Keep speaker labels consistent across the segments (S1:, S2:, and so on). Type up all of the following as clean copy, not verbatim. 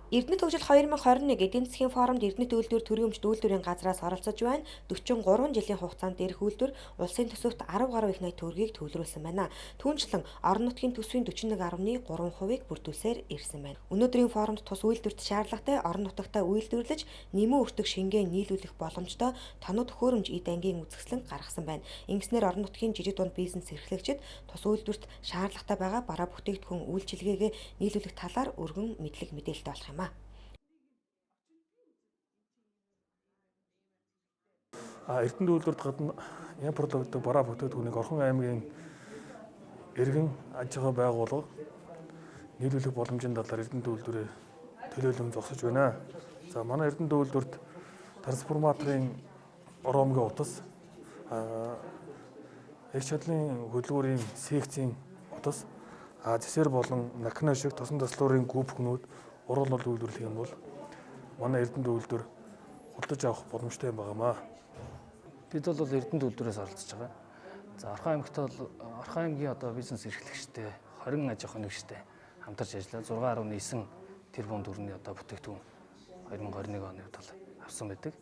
S1: Эрдэнэт хөгжил 2021 эдийн засгийн форумд Эрдэнэт үйлдвэр төрийн өмчт үйлдвэрийн газраас оролцож байна. 43 жилийн хугацаанд дээрх үйлдвэр улсын төсөвт 10 гаруй их найт төгрөгийг төвлөрүүлсэн байна. Түүнчлэн орон нутгийн төсвийн 41.3%-ийг бүрдүүлсээр ирсэн байна. Өнөөдрийн форумд тус үйлдвэрт шаардлагатай орон нутагтаа үйлдвэрлэж нэмэн өртөх шингээ нийлүүлэх боломжтой тоног төхөөрөмж эд ангийн үзэсгэлэн гаргасан байна. Ингэснээр орон нутгийн жижиг дунд бизнес эрхлэгчид тус үйлдвэрт шаардлагатай байгаа бараа бүтээгдэхүүн үйлчилгээгээ нийлүүлэх талаар өргөн мэдлэг мэдээлэлтэй болох юм.
S2: Эрдэнэт үйлдвэрт гадна импортлогддог бараа бүтээгдэхүүнийг Орхон аймгийн иргэн аж ахуй байгууллага нийлүүлэх боломжийн талаар Эрдэнэт үйлдвэрээ төлөөлөн зогсож байна. За манай Эрдэнэт үйлдвэрт трансформаторын оромгийн утас, их чадлын хөдөлгүүрийн секцийн утас, зэсэр болон накна шиг тосон таслуурын гүбхнүүд уруулал үйлдвэрлэх юм бол манай Эрдэнэт үйлдвэр худалдаж авах боломжтой юм байнамаа.
S3: Бид бол Эрдэнэт үйлдвэрээс оролцож байгаа. За Орхон аймагт бол Орхон аймгийн бизнес эрхлэгчтэй 20 аж ахуйн нэгжтэй хамтарч ажиллаад 6.9 тэрбум төгрөгийн бүтээгдэхүүн 2021 оны үед бол авсан байдаг.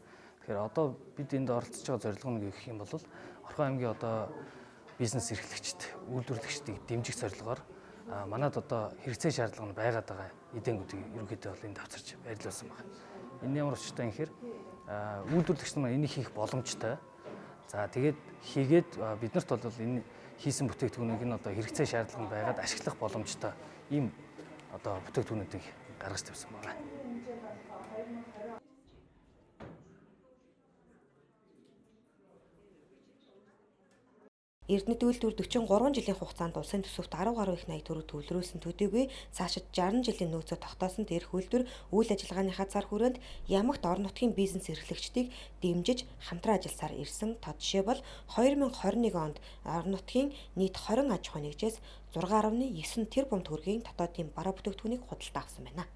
S3: Тэгэхээр бид энд оролцож байгаа зорилго нь гэх юм бол Орхон аймгийн бизнес эрхлэгчд, үйлдвэрлэгчдийг дэмжих зорилгоор манад хэрэгцээ шаардлага нь байгаад байгаа эдэнгүүдийг ерөнхийдөө бол энд авчирч байрлуулсан байна. Энэ ямар учиртай юм гэхээр үйлдвэрлэгчид маань энийг хийх боломжтой. За тэгээд хийгээд биднэрт бол энэ хийсэн бүтээгдэхүүнийг хэрэгцээ шаардлага нь байгаад ашиглах боломжтой ийм бүтээгдэхүүнүүдийг гаргаж тавьсан байна.
S1: Эрдэнэт үйлдвэр 43 жилийн хугацаанд улсын төсөвт 10 гаруй их найт төгрөг төвлөрүүлсэн төдийгүй цаашид 60 жилийн нөөцөд тогтоосон дээрх үйлдвэр үйл ажиллагааныхаа цар хүрээнд ямагт орон нутгийн бизнес эрхлэгчдийг дэмжиж хамтран ажилласаар ирсэн. Тод жишээ бол 2021 онд орон нутгийн нийт 20 аж ахуй нэгжээс 6.9 тэрбум төгрөгийн дотоодын бараа бүтээгдэхүүнийг худалдаа авсан байна.